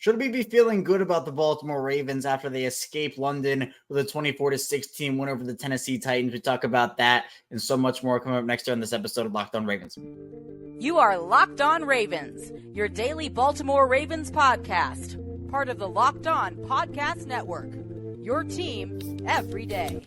Should we be feeling good about the Baltimore Ravens after they escape London with a 24-16 win over the Tennessee Titans? We talk about that and so much more coming up next year on this episode of Locked On Ravens. You are Locked On Ravens, your daily Baltimore Ravens podcast, part of the Locked On Podcast Network, your team every day.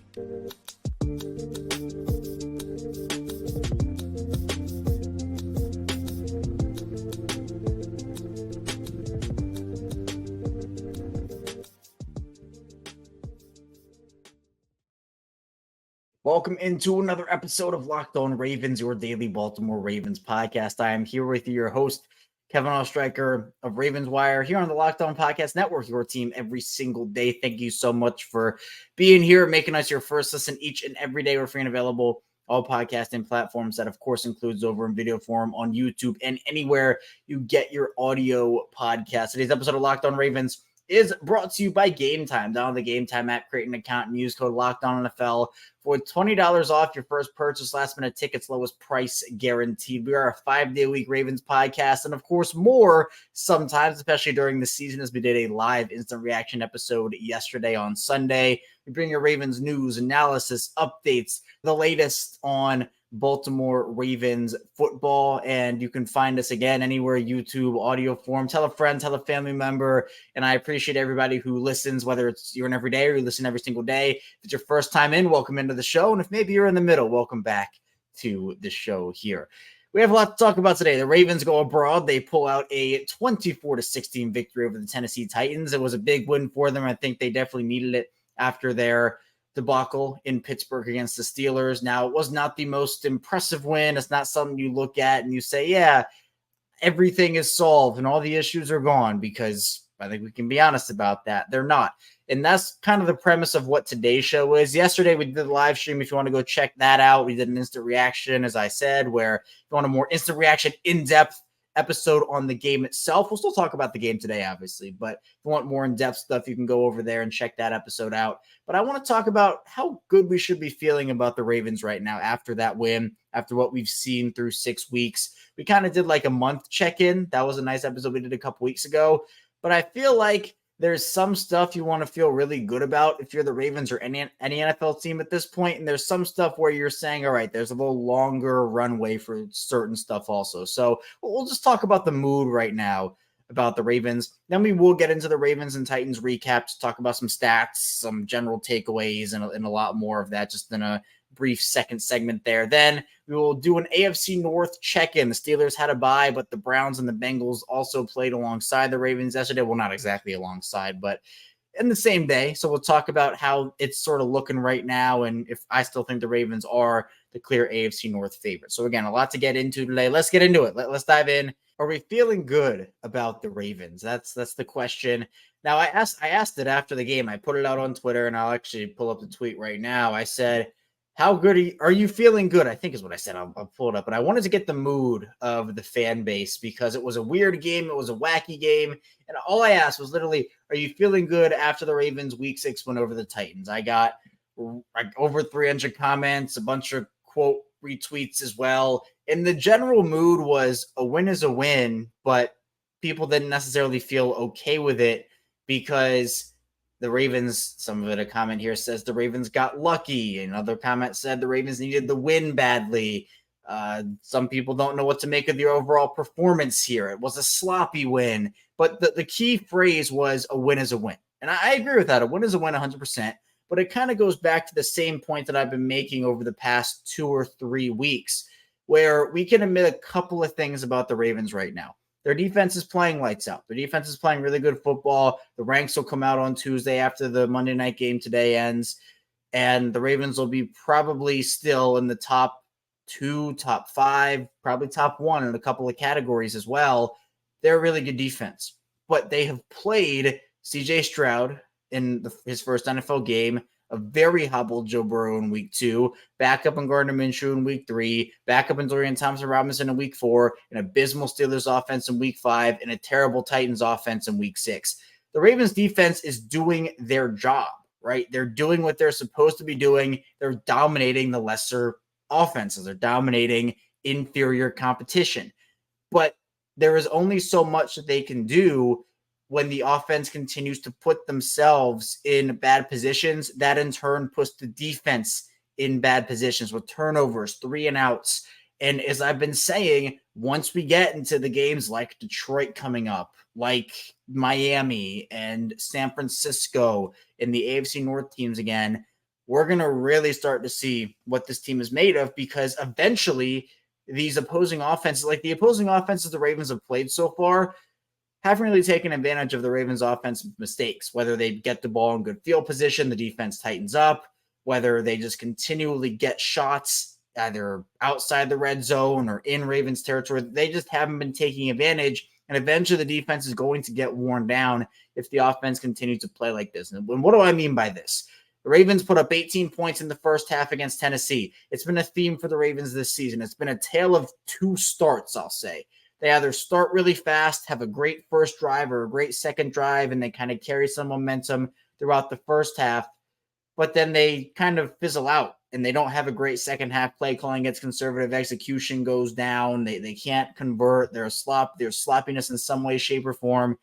Welcome into another episode of Locked On Ravens, your daily Baltimore Ravens podcast. I am here with your host, Kevin Ostreicher of Ravens Wire, here on the Locked On Podcast Network, your team every single day. Thank you so much for being here, making us your first listen each and every day. We're free and available all podcasting platforms. That, of course, includes over in video form on YouTube and anywhere you get your audio podcast. Today's episode of Locked On Ravens is brought to you by Gametime. Download the Gametime app, create an account, and use code LOCKEDONNFL for $20 off your first purchase. Last-minute tickets, lowest price guaranteed. We are a 5-day-a-week Ravens podcast, and of course, more sometimes, especially during the season, as we did a live instant reaction episode yesterday on Sunday. We bring you Ravens news, analysis, updates, the latest on Baltimore Ravens football, and you can find us again anywhere, YouTube, audio form. Tell a friend, tell a family member, and I appreciate everybody who listens, whether it's you're in every day or you listen every single day. If it's your first time in, welcome into the show, and if maybe you're in the middle, welcome back to the show here. We have a lot to talk about today. The Ravens go abroad. They pull out a 24-16 victory over the Tennessee Titans. It was a big win for them. I think they definitely needed it after their debacle in Pittsburgh against the Steelers. Now, it was not the most impressive win. It's not something you look at and you say, yeah, everything is solved and all the issues are gone, because I think we can be honest about that. They're not. And that's kind of the premise of what today's show is. Yesterday, we did the live stream. If you want to go check that out, we did an instant reaction, as I said, where if you want a more instant reaction, in-depth episode on the game itself. We'll still talk about the game today, obviously, but if you want more in-depth stuff, you can go over there and check that episode out. But I want to talk about how good we should be feeling about the Ravens right now after that win, after what we've seen through 6 weeks. We kind of did like a month check-in. That was a nice episode we did a couple weeks ago, but I feel like there's some stuff you want to feel really good about if you're the Ravens or any NFL team at this point. And there's some stuff where you're saying, all right, there's a little longer runway for certain stuff also. So we'll just talk about the mood right now about the Ravens. Then we will get into the Ravens and Titans recap to talk about some stats, some general takeaways, and a lot more of that just in a brief second segment there. Then we will do an AFC North check-in. The Steelers had a bye, but the Browns and the Bengals also played alongside the Ravens yesterday. Well, not exactly alongside, but in the same day. So we'll talk about how it's sort of looking right now and if I still think the Ravens are the clear AFC North favorite. So again, a lot to get into today. Let's get into it. Let's dive in. Are we feeling good about the Ravens? That's the question. Now, I asked it after the game. I put it out on Twitter, and I'll actually pull up the tweet right now. I said, how good are you feeling good? I think is what I said. I'll pull it up. But I wanted to get the mood of the fan base because it was a weird game. It was a wacky game. And all I asked was literally, are you feeling good after the Ravens Week 6 win over the Titans? I got like over 300 comments, a bunch of quote retweets as well. And the general mood was a win is a win, but people didn't necessarily feel okay with it because the Ravens, some of it, a comment here says the Ravens got lucky. Another comment said the Ravens needed the win badly. Some people don't know what to make of the overall performance here. It was a sloppy win. But the key phrase was a win is a win. And I agree with that. A win is a win 100%. But it kind of goes back to the same point that I've been making over the past 2 or 3 weeks, where we can admit a couple of things about the Ravens right now. Their defense is playing lights out. Their defense is playing really good football. The ranks will come out on Tuesday after the Monday night game today ends. And the Ravens will be probably still in the top 2, top 5, probably top 1 in a couple of categories as well. They're a really good defense. But they have played C.J. Stroud in his first NFL game, a very hobbled Joe Burrow in week 2, backup in Gardner Minshew in week 3, backup in Dorian Thompson-Robinson in week 4, an abysmal Steelers offense in week 5, and a terrible Titans offense in week 6. The Ravens defense is doing their job, right? They're doing what they're supposed to be doing. They're dominating the lesser offenses. They're dominating inferior competition. But there is only so much that they can do when the offense continues to put themselves in bad positions, that in turn puts the defense in bad positions with turnovers, 3 and outs. And as I've been saying, once we get into the games like Detroit coming up, like Miami and San Francisco and the AFC North teams again, we're going to really start to see what this team is made of, because eventually these opposing offenses, like the opposing offenses the Ravens have played so far, haven't really taken advantage of the Ravens' offensive mistakes, whether they get the ball in good field position, the defense tightens up, whether they just continually get shots either outside the red zone or in Ravens territory. They just haven't been taking advantage, and eventually the defense is going to get worn down if the offense continues to play like this. And what do I mean by this? The Ravens put up 18 points in the first half against Tennessee. It's been a theme for the Ravens this season. It's been a tale of 2 starts, I'll say. They either start really fast, have a great first drive or a great second drive, and they kind of carry some momentum throughout the first half, but then they kind of fizzle out and they don't have a great second half. Play calling gets conservative, execution goes down, they can't convert, there's sloppiness in some way, shape, or form,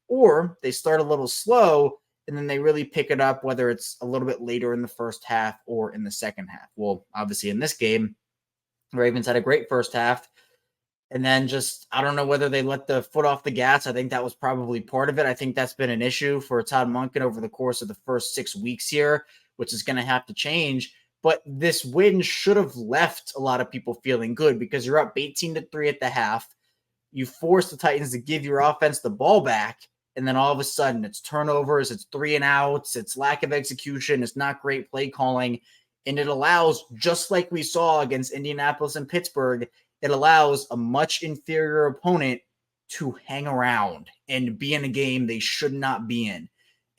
or they start a little slow and then they really pick it up, whether it's a little bit later in the first half or in the second half. Well, obviously in this game, the Ravens had a great first half, and then just, I don't know whether they let the foot off the gas. I think that was probably part of it. I think that's been an issue for Todd Monken over the course of the first 6 weeks here, which is going to have to change. But this win should have left a lot of people feeling good, because you're up 18-3 at the half. You force the Titans to give your offense the ball back, and then all of a sudden it's turnovers, it's 3 and outs, it's lack of execution, it's not great play calling, and it allows, just like we saw against Indianapolis and Pittsburgh, it allows a much inferior opponent to hang around and be in a game they should not be in.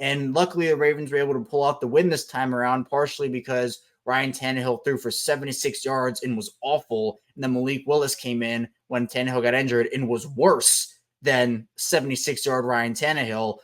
And luckily, the Ravens were able to pull out the win this time around, partially because Ryan Tannehill threw for 76 yards and was awful. And then Malik Willis came in when Tannehill got injured and was worse than 76-yard Ryan Tannehill.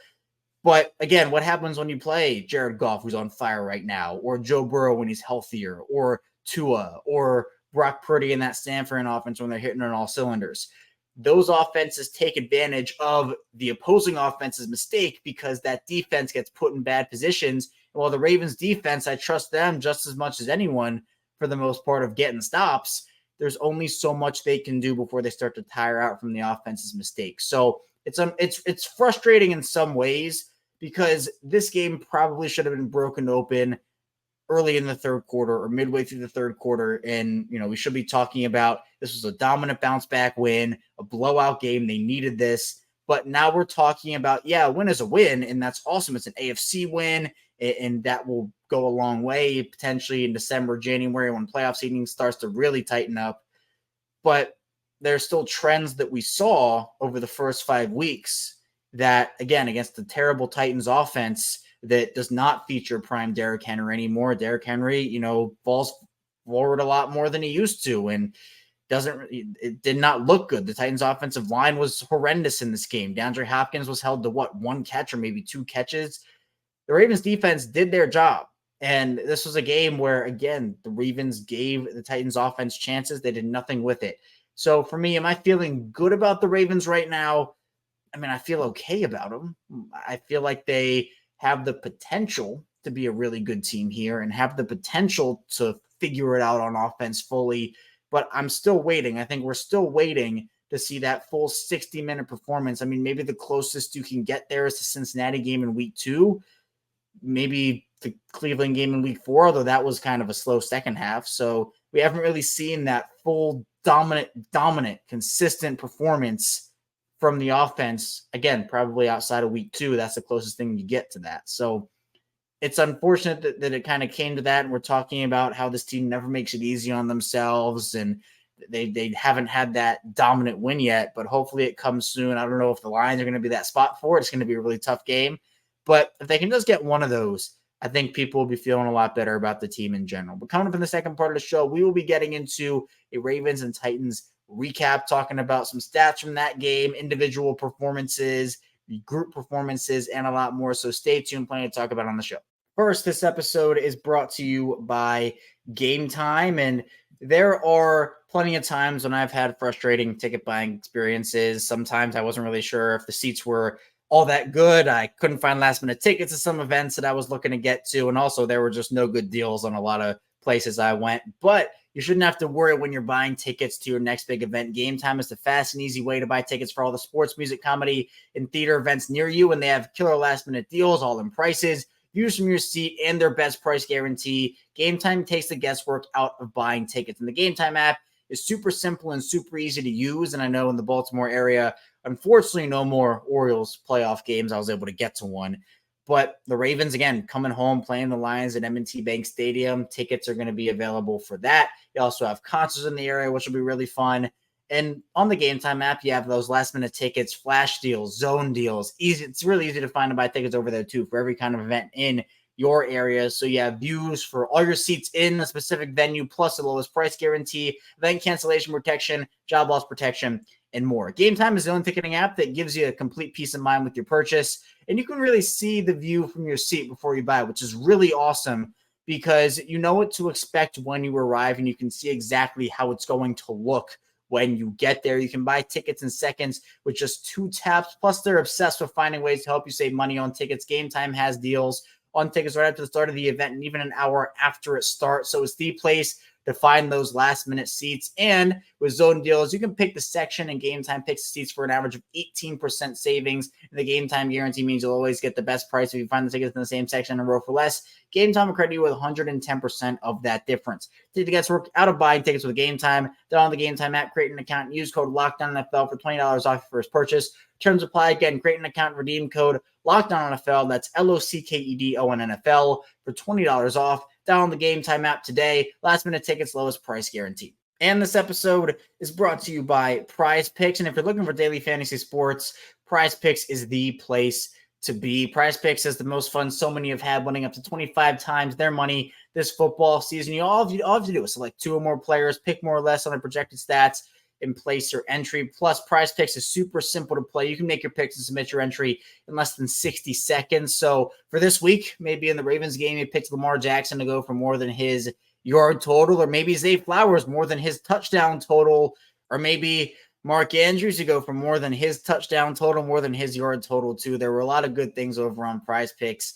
But again, what happens when you play Jared Goff, who's on fire right now, or Joe Burrow when he's healthier, or Tua, or Brock Purdy in that Stanford offense when they're hitting on all cylinders? Those offenses take advantage of the opposing offense's mistake, because that defense gets put in bad positions. And while the Ravens defense, I trust them just as much as anyone for the most part of getting stops, there's only so much they can do before they start to tire out from the offense's mistakes. So it's frustrating in some ways, because this game probably should have been broken open early in the third quarter or midway through the third quarter. And, we should be talking about this was a dominant bounce back win, a blowout game. They needed this. But now we're talking about, a win is a win, and that's awesome. It's an AFC win, and that will go a long way potentially in December, January, when playoff seeding starts to really tighten up. But there's still trends that we saw over the first 5 weeks that, again, against the terrible Titans offense that does not feature prime Derrick Henry anymore. Derrick Henry, falls forward a lot more than he used to, and it did not look good. The Titans offensive line was horrendous in this game. DeAndre Hopkins was held to 1 catch or maybe 2 catches. The Ravens defense did their job. And this was a game where, again, the Ravens gave the Titans offense chances. They did nothing with it. So for me, am I feeling good about the Ravens right now? I mean, I feel okay about them. I feel like they have the potential to be a really good team here and have the potential to figure it out on offense fully. But I'm still waiting. I think we're still waiting to see that full 60-minute performance. I mean, maybe the closest you can get there is the Cincinnati game in week 2. Maybe the Cleveland game in week 4, although that was kind of a slow second half. So we haven't really seen that full dominant, consistent performance from the offense. Again, probably outside of week 2, that's the closest thing you get to that. So it's unfortunate that it kind of came to that. And we're talking about how this team never makes it easy on themselves, and they haven't had that dominant win yet, but hopefully it comes soon. I don't know if the Lions are going to be that spot for it. It's going to be a really tough game, but if they can just get one of those, I think people will be feeling a lot better about the team in general. But coming up in the second part of the show, we will be getting into a Ravens and Titans recap, talking about some stats from that game, individual performances, group performances, and a lot more. So stay tuned. Plenty to talk about on the show. First, this episode is brought to you by Gametime, and there are plenty of times when I've had frustrating ticket buying experiences. Sometimes I wasn't really sure if the seats were all that good. I couldn't find last-minute tickets to some events that I was looking to get to, and also there were just no good deals on a lot of places I went. But you shouldn't have to worry when you're buying tickets to your next big event. Gametime is the fast and easy way to buy tickets for all the sports, music, comedy, and theater events near you, and they have killer last-minute deals, all in prices, views from your seat, and their best price guarantee. Gametime takes the guesswork out of buying tickets, and the Gametime app is super simple and super easy to use. And I know in the Baltimore area, unfortunately, no more Orioles playoff games. I was able to get to one. But the Ravens, again, coming home, playing the Lions at M&T Bank Stadium. Tickets are going to be available for that. You also have concerts in the area, which will be really fun. And on the Gametime app, you have those last-minute tickets, flash deals, zone deals. Easy. It's really easy to find and buy tickets over there, too, for every kind of event in your area. So you have views for all your seats in a specific venue, plus the lowest price guarantee, event cancellation protection, job loss protection, and more. Gametime is the only ticketing app that gives you a complete peace of mind with your purchase, and you can really see the view from your seat before you buy, which is really awesome because you know what to expect when you arrive, and you can see exactly how it's going to look when you get there. You can buy tickets in seconds with just 2 taps. Plus, they're obsessed with finding ways to help you save money on tickets. Gametime has deals on tickets right after the start of the event and even an hour after it starts. So it's the place to find those last-minute seats. And with zone deals, you can pick the section, and Gametime picks the seats for an average of 18% savings. And the Gametime guarantee means you'll always get the best price if you find the tickets in the same section in a row for less. Gametime will credit you with 110% of that difference. Take the guesswork out of buying tickets with Gametime. Download the Gametime app, create an account, and use code LOCKEDONNFL for $20 off your first purchase. Terms apply. Again, create an account, redeem code LOCKEDONNFL. That's LOCKEDONNFL for $20 off. Download the Gametime app today. Last-minute tickets, lowest price guarantee. And this episode is brought to you by PrizePicks. And if you're looking for daily fantasy sports, PrizePicks is the place to be. PrizePicks is the most fun so many have had, winning up to 25 times their money this football season. All you have to do is select 2 or more players, pick more or less on their projected stats, and place your entry. Plus, PrizePicks is super simple to play. You can make your picks and submit your entry in less than 60 seconds. So for this week, maybe in the Ravens game, you picked Lamar Jackson to go for more than his yard total, or maybe Zay Flowers more than his touchdown total, or maybe Mark Andrews to go for more than his touchdown total, more than his yard total too. There were a lot of good things over on PrizePicks.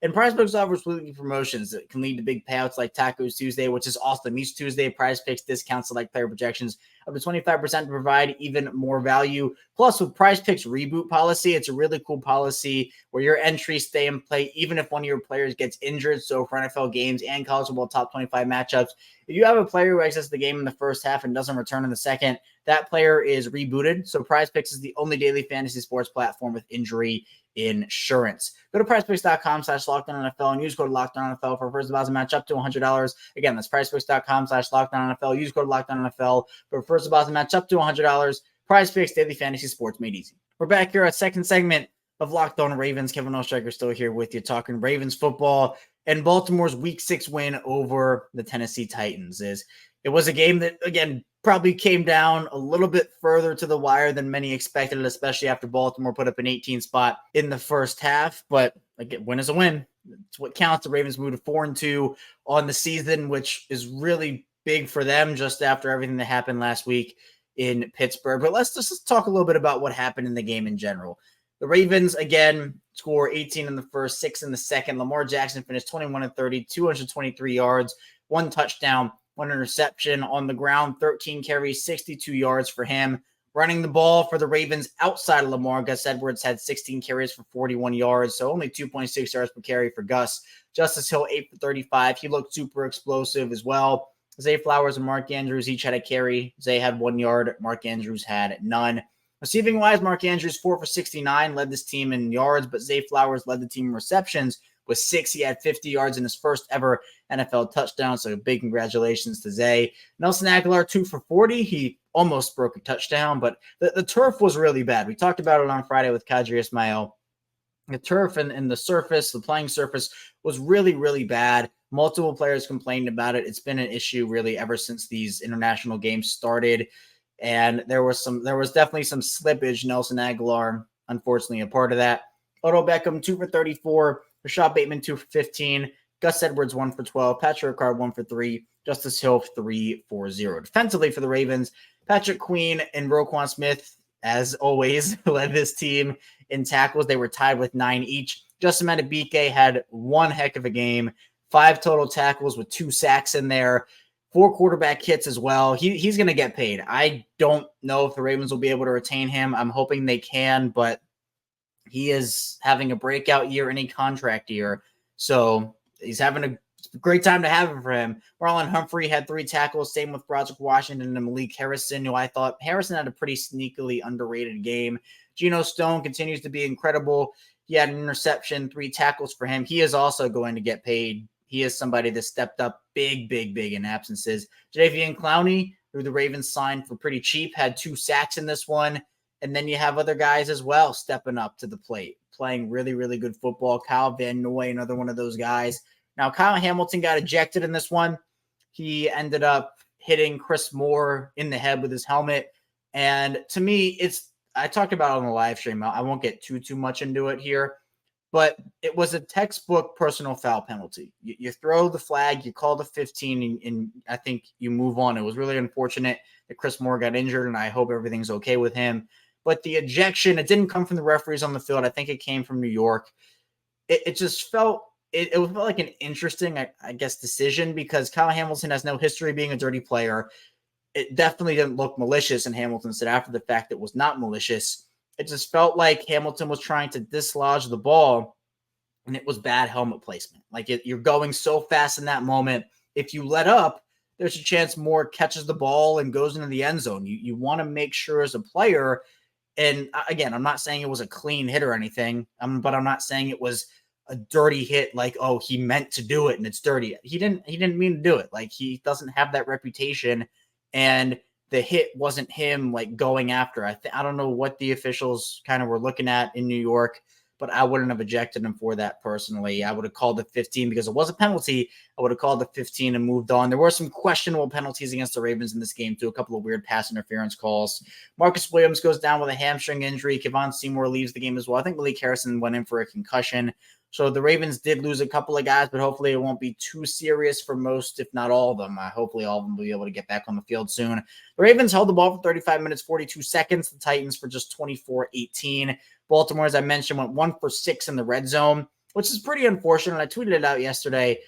And PrizePicks offers weekly promotions that can lead to big payouts like Tacos Tuesday, which is awesome. Each Tuesday, PrizePicks discounts select player projections up to 25% to provide even more value. Plus, with PrizePicks reboot policy, it's a really cool policy where your entries stay in play even if one of your players gets injured. So for NFL games and college football top 25 matchups, if you have a player who exits the game in the first half and doesn't return in the second, that player is rebooted. So PrizePicks is the only daily fantasy sports platform with injury insurance. Go to prizepicks.com/LockedOnNFL and use code LockedOnNFL for first deposit match up to $100. Again, that's prizepicks.com/LockedOnNFL. Use code LockedOnNFL for first deposit match up to $100. PrizePicks, daily fantasy sports made easy. We're back here at second segment of Locked On Ravens. Kevin Oestreicher still here with you talking Ravens football and Baltimore's Week 6 win over the Tennessee Titans. It was a game that, again, probably came down a little bit further to the wire than many expected, especially after Baltimore put up an 18 spot in the first half. But again, win is a win. It's what counts. The Ravens moved to 4-2 on the season, which is really big for them just after everything that happened last week in Pittsburgh. But let's just talk a little bit about what happened in the game in general. The Ravens, again, score 18 in the first, 6 in the second. Lamar Jackson finished 21-30, 223 yards, 1 touchdown, 1 interception on the ground, 13 carries, 62 yards for him. Running the ball for the Ravens outside of Lamar, Gus Edwards had 16 carries for 41 yards, so only 2.6 yards per carry for Gus. Justice Hill, 8 for 35. He looked super explosive as well. Zay Flowers and Mark Andrews each had a carry. Zay had 1 yard. Mark Andrews had none. Receiving-wise, Mark Andrews, 4 for 69, led this team in yards, but Zay Flowers led the team in receptions with 6. He had 50 yards in his first ever NFL touchdown, so big congratulations to Zay. Nelson Aguilar, 2 for 40. He almost broke a touchdown, but the turf was really bad. We talked about it on Friday with Kadri Ismail. The turf and the surface, the playing surface, was really, really bad. Multiple players complained about it. It's been an issue really ever since these international games started. And there was definitely some slippage. Nelson Aguilar, unfortunately, a part of that. Odell Beckham, 2 for 34. Rashad Bateman, 2 for 15. Gus Edwards, 1 for 12. Patrick Ricard, 1 for 3. Justice Hill, 3 for 0. Defensively for the Ravens, Patrick Queen and Roquan Smith as always, led this team in tackles. They were tied with 9 each. Justin Madubuike had one heck of a game, 5 total tackles with 2 sacks in there, 4 quarterback hits as well. He's going to get paid. I don't know if the Ravens will be able to retain him. I'm hoping they can, but he is having a breakout year, any contract year. So he's having a great time to have him for him. Marlon Humphrey had 3 tackles. Same with Broderick Washington and Malik Harrison, who I thought Harrison had a pretty sneakily underrated game. Geno Stone continues to be incredible. He had an interception, 3 tackles for him. He is also going to get paid. He is somebody that stepped up big in absences. Jadeveon Clowney, who the Ravens signed for pretty cheap, had 2 sacks in this one. And then you have other guys as well stepping up to the plate, playing really good football. Kyle Van Noy, another one of those guys. Now, Kyle Hamilton got ejected in this one. He ended up hitting Chris Moore in the head with his helmet. And to me, I talked about it on the live stream. I won't get too much into it here, but it was a textbook personal foul penalty. You throw the flag, you call the 15, and I think you move on. It was really unfortunate that Chris Moore got injured, and I hope everything's okay with him. But the ejection, it didn't come from the referees on the field. I think it came from New York. It just felt it felt like an interesting, I guess, decision because Kyle Hamilton has no history being a dirty player. It definitely didn't look malicious, and Hamilton said after the fact it was not malicious. It just felt like Hamilton was trying to dislodge the ball, and it was bad helmet placement. Like you're going so fast in that moment. If you let up, there's a chance Moore catches the ball and goes into the end zone. You want to make sure as a player. And again, I'm not saying it was a clean hit or anything, but I'm not saying it was a dirty hit like, oh, he meant to do it and it's dirty. He didn't mean to do it. Like, he doesn't have that reputation, and the hit wasn't him like going after. I don't know what the officials kind of were looking at in New York, but I wouldn't have ejected him for that personally. I would have called the 15 because it was a penalty. I would have called the 15 and moved on. There were some questionable penalties against the Ravens in this game too, a couple of weird pass interference calls. Marcus Williams goes down with a hamstring injury. Kevon Seymour leaves the game as well. I think Malik Harrison went in for a concussion. So the Ravens did lose a couple of guys, but hopefully it won't be too serious for most, if not all of them. Hopefully all of them will be able to get back on the field soon. The Ravens held the ball for 35 minutes, 42 seconds. The Titans for just 24-18. Baltimore, as I mentioned, went 1 for 6 in the red zone, which is pretty unfortunate. I tweeted it out yesterday,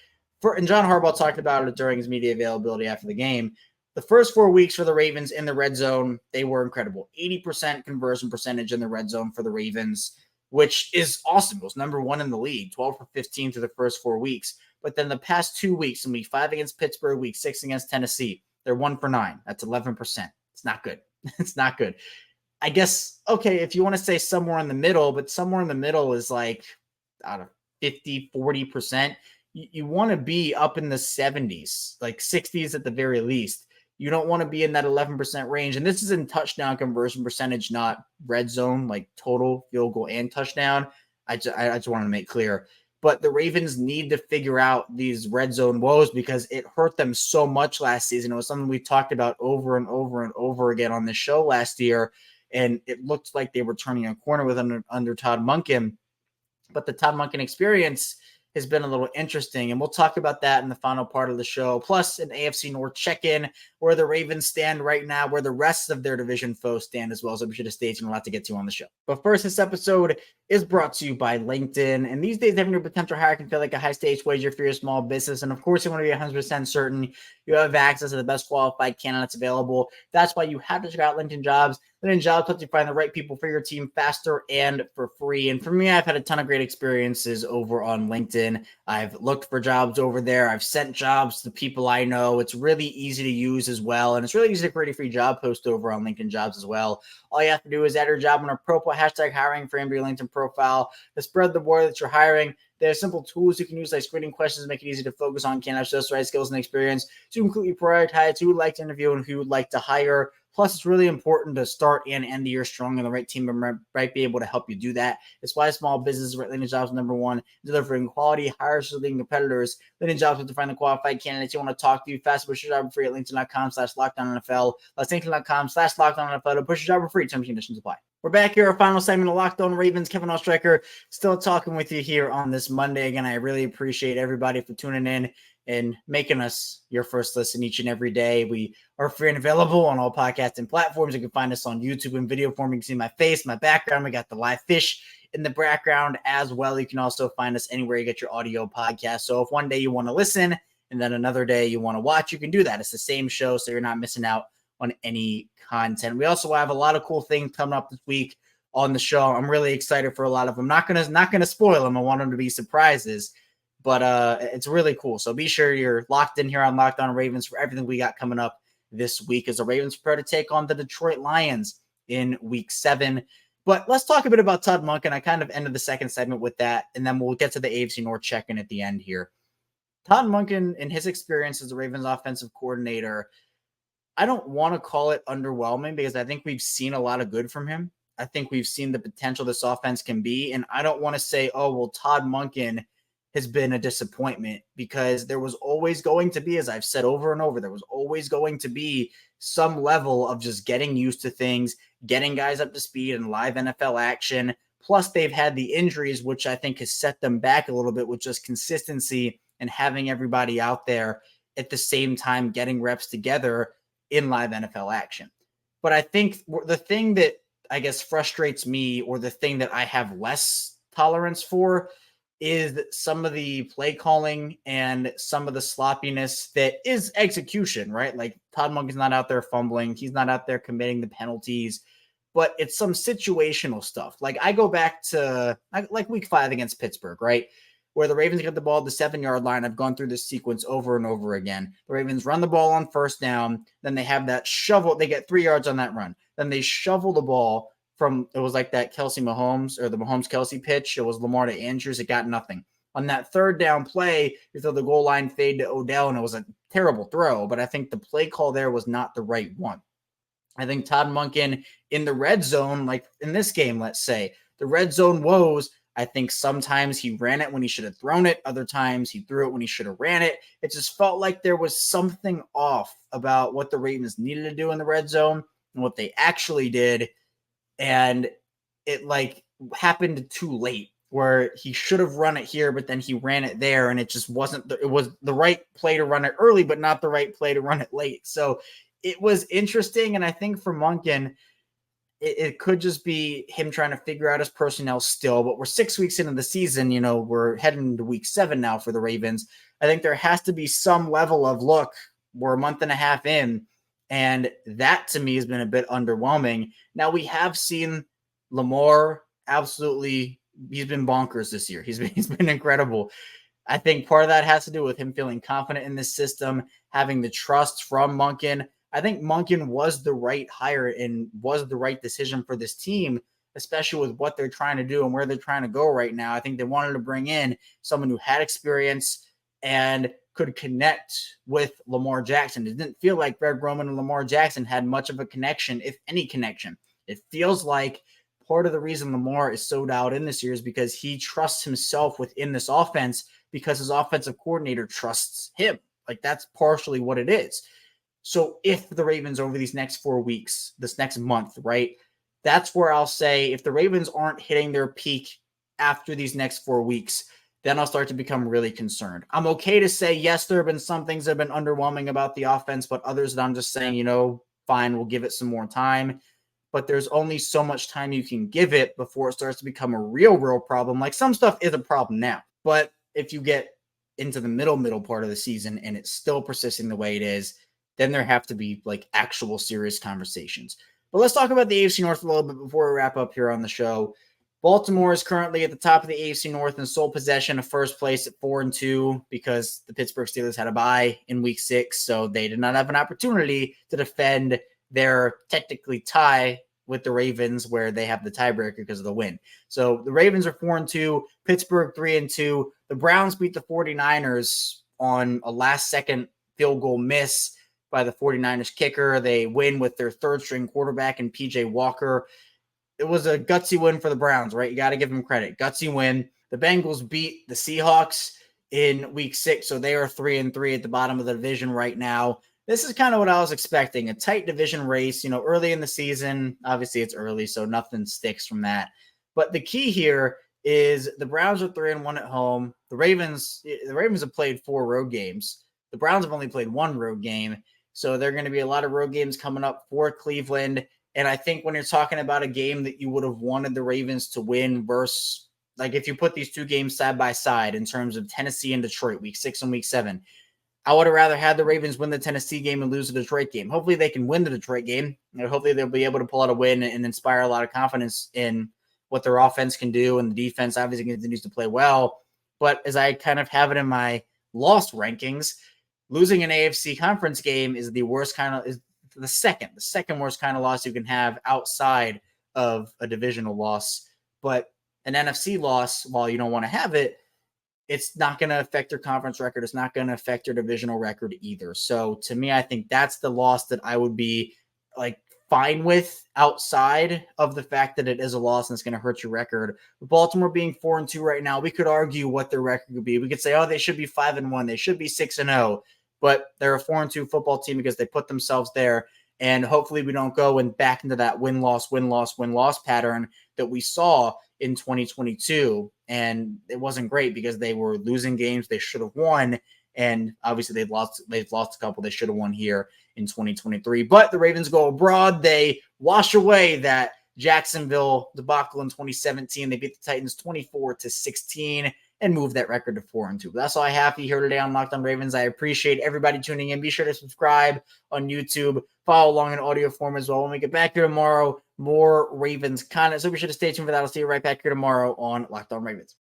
and John Harbaugh talked about it during his media availability after the game. The first 4 weeks for the Ravens in the red zone, they were incredible. 80% conversion percentage in the red zone for the Ravens, which is awesome. It was number 1 in the league, 12 for 15 through the first 4 weeks. But then the past 2 weeks, in week 5 against Pittsburgh, week 6 against Tennessee, they're 1 for 9. That's 11%. It's not good. It's not good. I guess, okay, if you want to say somewhere in the middle, but somewhere in the middle is like, I don't know, 50, 40%. You want to be up in the 70s, like 60s at the very least. You don't want to be in that 11% range. And this is in touchdown conversion percentage, not red zone, like total field goal and touchdown. I just wanted to make clear. But the Ravens need to figure out these red zone woes because it hurt them so much last season. It was something we talked about over and over again on this show last year. And it looked like they were turning a corner with under Todd Monken. But the Todd Monken experience has been a little interesting, and we'll talk about that in the final part of the show. Plus, an AFC North check-in, where the Ravens stand right now, where the rest of their division foes stand as well. So we should have stayed tuned. A lot to get to on the show. But first, this episode is brought to you by LinkedIn. And these days, having your potential hire can feel like a high-stakes wager for your small business. And of course, you want to be 100% certain you have access to the best qualified candidates available. That's why you have to check out LinkedIn Jobs. LinkedIn Jobs helps you find the right people for your team faster and for free. And for me, I've had a ton of great experiences over on LinkedIn. I've looked for jobs over there. I've sent jobs to people I know. It's really easy to use as well. And it's really easy to create a free job post over on LinkedIn Jobs as well. All you have to do is add your job on a profile, hashtag hiring for your LinkedIn profile to spread the word that you're hiring. There's simple tools you can use like screening questions to make it easy to focus on candidates just the right skills and experience to completely prioritize who would like to interview and who would like to hire. Plus, it's really important to start and end the year strong, and the right team member might be able to help you do that. It's why small businesses rate LinkedIn Jobs #1, delivering quality hires to leading competitors. LinkedIn Jobs will find the qualified candidates you want to talk to. Fast push your job for free at LinkedIn.com/LockedOnNFL. That's LinkedIn.com/LockedOnNFL to push your job for free. Terms and conditions apply. We're back here, our final segment of Locked On Ravens. Kevin Oestreicher still talking with you here on this Monday. Again, I really appreciate everybody for tuning in and making us your first listen each and every day. We are free and available on all podcasting platforms. You can find us on YouTube in video form. You can see my face, my background. We got the live fish in the background as well. You can also find us anywhere you get your audio podcast. So if one day you want to listen and then another day you want to watch, you can do that. It's the same show, so you're not missing out on any content. We also have a lot of cool things coming up this week on the show. I'm really excited for a lot of them. Not gonna spoil them. I want them to be surprises, but it's really cool. So be sure you're locked in here on Locked On Ravens for everything we got coming up this week as the Ravens prepare to take on the Detroit Lions in Week 7. But let's talk a bit about Todd Monken. I kind of ended the second segment with that, and then we'll get to the AFC North check-in at the end here. Todd Monken, in his experience as the Ravens offensive coordinator, I don't want to call it underwhelming because I think we've seen a lot of good from him. I think we've seen the potential this offense can be, and I don't want to say, oh, well, Todd Monken has been a disappointment, because there was always going to be, as I've said over and over, there was always going to be some level of just getting used to things, getting guys up to speed in live NFL action. Plus, they've had the injuries, which I think has set them back a little bit with just consistency and having everybody out there at the same time getting reps together in live NFL action. But I think the thing that I guess frustrates me, or the thing that I have less tolerance for, is some of the play calling and some of the sloppiness that is execution, right? Like Todd Monken's not out there fumbling. He's not out there committing the penalties, but it's some situational stuff. Like I go back to like Week 5 against Pittsburgh, right? Where the Ravens get the ball at the 7-yard line. I've gone through this sequence over and over again. The Ravens run the ball on first down. Then they have that shovel. They get 3 yards on that run. Then they shovel the ball from, it was like that Kelsey Mahomes, or the Mahomes-Kelsey pitch. It was Lamar to Andrews. It got nothing. On that third down play, you throw the goal line fade to Odell, and it was a terrible throw, but I think the play call there was not the right one. I think Todd Monken in the red zone, like in this game, let's say, the red zone woes, I think sometimes he ran it when he should have thrown it. Other times he threw it when he should have ran it. It just felt like there was something off about what the Ravens needed to do in the red zone and what they actually did. And it like happened too late, where he should have run it here, but then he ran it there, and it just wasn't, it was the right play to run it early, but not the right play to run it late. So it was interesting. And I think for Monken, it could just be him trying to figure out his personnel still, but we're 6 weeks into the season. You know, we're heading into Week 7 now for the Ravens. I think there has to be some level of, look, we're a month and a half in, and that to me has been a bit underwhelming. Now we have seen Lamar absolutely, he's been bonkers this year. He's been incredible. I think part of that has to do with him feeling confident in this system, having the trust from Monken. I think Monken was the right hire and was the right decision for this team, especially with what they're trying to do and where they're trying to go right now. I think they wanted to bring in someone who had experience and could connect with Lamar Jackson. It didn't feel like Greg Roman and Lamar Jackson had much of a connection, if any connection. It feels like part of the reason Lamar is so dialed in this year is because he trusts himself within this offense, because his offensive coordinator trusts him. Like that's partially what it is. So if the Ravens over these next 4 weeks, this next month, right, that's where I'll say if the Ravens aren't hitting their peak after these next 4 weeks, then I'll start to become really concerned. I'm okay to say, yes, there have been some things that have been underwhelming about the offense, but others that I'm just saying, you know, fine, we'll give it some more time. But there's only so much time you can give it before it starts to become a real problem. Like some stuff is a problem now, but if you get into the middle part of the season and it's still persisting the way it is, then there have to be like actual serious conversations. But let's talk about the AFC North a little bit before we wrap up here on the show. Baltimore is currently at the top of the AFC North in sole possession of first place at 4-2 because the Pittsburgh Steelers had a bye in Week 6, so they did not have an opportunity to defend their technically tie with the Ravens, where they have the tiebreaker because of the win. So the Ravens are 4-2, Pittsburgh 3-2. The Browns beat the 49ers on a last-second field goal miss by the 49ers kicker. They win with their third-string quarterback and PJ Walker. It was a gutsy win for the Browns, right? You got to give them credit. Gutsy win. The Bengals beat the Seahawks in Week 6, so they are 3-3 at the bottom of the division right now. This is kind of what I was expecting, a tight division race. You know, early in the season, obviously it's early, so nothing sticks from that. But the key here is the Browns are 3-1 at home. The Ravens have played 4 road games. The Browns have only played 1 road game. So there are going to be a lot of road games coming up for Cleveland. And I think when you're talking about a game that you would have wanted the Ravens to win versus, like, if you put these 2 games side by side in terms of Tennessee and Detroit, week 6 and week 7, I would have rather had the Ravens win the Tennessee game and lose the Detroit game. Hopefully they can win the Detroit game. Hopefully they'll be able to pull out a win and inspire a lot of confidence in what their offense can do, and the defense obviously continues to play well. But as I kind of have it in my loss rankings, losing an AFC conference game is the worst is the second worst kind of loss you can have outside of a divisional loss. But an NFC loss, while you don't want to have it, it's not going to affect your conference record. It's not going to affect your divisional record either. So to me, I think that's the loss that I would be like fine with outside of the fact that it is a loss and it's going to hurt your record. With Baltimore being 4-2 right now, we could argue what their record could be. We could say, oh, they should be 5-1. They should be 6-0, but they're a 4-2 football team because they put themselves there. And hopefully we don't go back into that win-loss pattern that we saw in 2022. And it wasn't great because they were losing games they should have won. And obviously they've lost a couple they should have won here in 2023. But the Ravens go abroad. They wash away that Jacksonville debacle in 2017. They beat the Titans 24-16 and move that record to 4-2. But that's all I have for you here today on Locked On Ravens. I appreciate everybody tuning in. Be sure to subscribe on YouTube. Follow along in audio form as well. When we get back here tomorrow, more Ravens content. So be sure to stay tuned for that. I'll see you right back here tomorrow on Locked On Ravens.